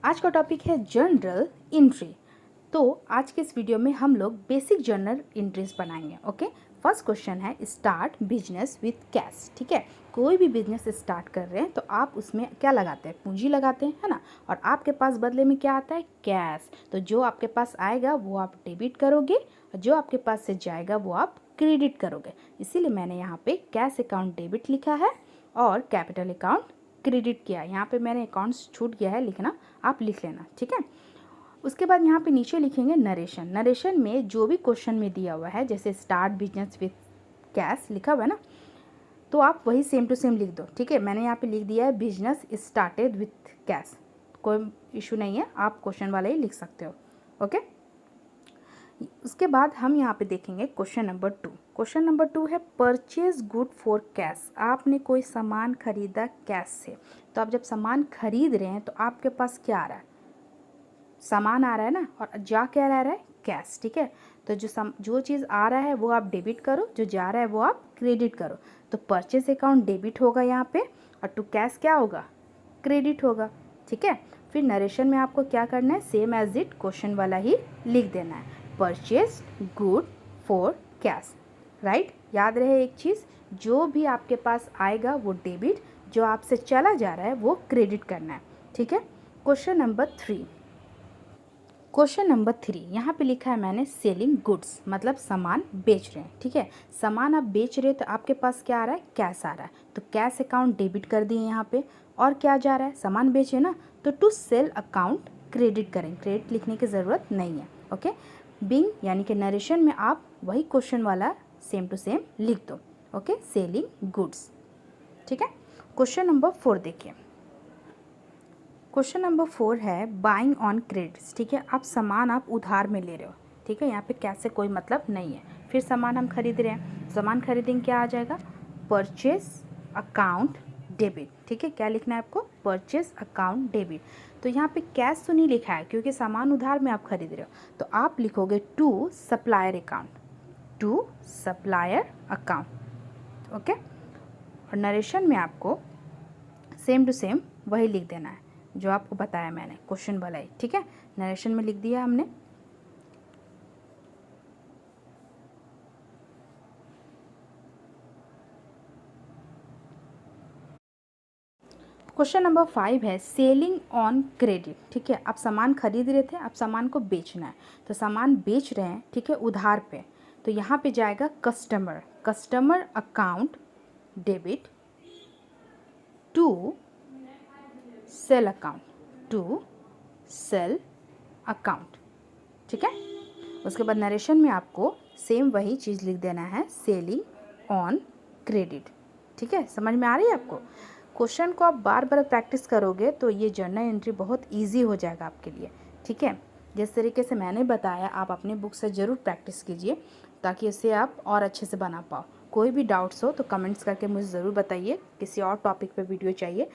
आज का टॉपिक है जर्नल एंट्री। तो आज के इस वीडियो में हम लोग बेसिक जर्नल एंट्रीज बनाएंगे। ओके, फर्स्ट क्वेश्चन है स्टार्ट बिजनेस विथ कैश। ठीक है, कोई भी बिजनेस स्टार्ट कर रहे हैं तो आप उसमें क्या लगाते हैं, पूंजी लगाते हैं, है ना। और आपके पास बदले में क्या आता है, कैश। तो जो आपके पास आएगा वो आप डेबिट करोगे और जो आपके पास से जाएगा वो आप क्रेडिट करोगे। इसीलिए मैंने यहाँ पे कैश अकाउंट डेबिट लिखा है और कैपिटल अकाउंट क्रेडिट किया। यहाँ पे मैंने अकाउंट्स छूट गया है लिखना, आप लिख लेना। ठीक है, उसके बाद यहाँ पे नीचे लिखेंगे नरेशन। नरेशन में जो भी क्वेश्चन में दिया हुआ है, जैसे स्टार्ट बिजनेस विथ कैश लिखा हुआ है ना, तो आप वही सेम टू सेम लिख दो। ठीक है, मैंने यहाँ पे लिख दिया है बिजनेस स्टार्टेड विथ कैश। कोई इशू नहीं है, आप क्वेश्चन वाला ही लिख सकते हो। ओके, उसके बाद हम यहाँ पे देखेंगे क्वेश्चन नंबर 2। क्वेश्चन नंबर 2 है परचेज गुड फॉर कैश। आपने कोई सामान खरीदा कैश से। तो आप जब सामान खरीद रहे हैं तो आपके पास क्या आ रहा है, सामान आ रहा है ना, और जा क्या रह रहा है, कैश। ठीक है, तो जो चीज़ आ रहा है वो आप डेबिट करो, जो जा रहा है वो आप क्रेडिट करो। तो परचेज अकाउंट डेबिट होगा यहाँ पे और टू कैश क्या होगा, क्रेडिट होगा। ठीक है, फिर नरेशन में आपको क्या करना है, सेम एज इट क्वेश्चन वाला ही लिख देना है, purchase good for cash. Right, याद रहे एक चीज़, जो भी आपके पास आएगा वो डेबिट, जो आपसे चला जा रहा है वो क्रेडिट करना है। ठीक है, क्वेश्चन नंबर 3। क्वेश्चन नंबर 3 यहाँ पे लिखा है मैंने सेलिंग गुड्स, मतलब सामान बेच रहे हैं। ठीक है, सामान आप बेच रहे हैं तो आपके पास क्या आ रहा है, कैश आ रहा है। तो कैश अकाउंट डेबिट कर दिए यहाँ पे। और क्या जा रहा है, सामान बेचे ना, तो टू सेल अकाउंट क्रेडिट करें। क्रेडिट लिखने की ज़रूरत नहीं है। ओके, बिंग यानी कि नरेशन में आप वही क्वेश्चन वाला सेम टू सेम लिख दो। Okay, selling goods. ठीक है, क्वेश्चन नंबर 4 देखिए। क्वेश्चन नंबर 4 है बाइंग ऑन क्रेडिट्स। ठीक है, आप सामान आप उधार में ले रहे हो। ठीक है, यहाँ पे कैश से कोई मतलब नहीं है। फिर सामान हम खरीद रहे हैं, सामान खरीदेंगे क्या आ जाएगा, परचेज अकाउंट डेबिट। ठीक है, क्या लिखना है आपको, परचेज अकाउंट डेबिट। तो यहाँ पे कैश तो नहीं लिखा है क्योंकि सामान उधार में आप खरीद रहे हो, तो आप लिखोगे to supplier account, to supplier account. Okay, और नरेशन में आपको सेम टू सेम वही लिख देना है जो आपको बताया मैंने, क्वेश्चन वाला ही। ठीक है, नरेशन में लिख दिया हमने। क्वेश्चन नंबर 5 है सेलिंग ऑन क्रेडिट। ठीक है, आप सामान खरीद रहे थे, आप सामान को बेचना है, तो सामान बेच रहे हैं, ठीक है, उधार पे। तो यहाँ पे जाएगा customer, customer account debit to sale account, to sale account. ठीक है, उसके बाद नरेशन में आपको सेम वही चीज़ लिख देना है, सेलिंग ऑन क्रेडिट। ठीक है, समझ में आ रही है आपको। क्वेश्चन को आप बार बार प्रैक्टिस करोगे तो ये जर्नल एंट्री बहुत इजी हो जाएगा आपके लिए। ठीक है, जिस तरीके से मैंने बताया आप अपने बुक से ज़रूर प्रैक्टिस कीजिए ताकि इससे आप और अच्छे से बना पाओ। कोई भी डाउट्स हो तो कमेंट्स करके मुझे ज़रूर बताइए। किसी और टॉपिक पे वीडियो चाहिए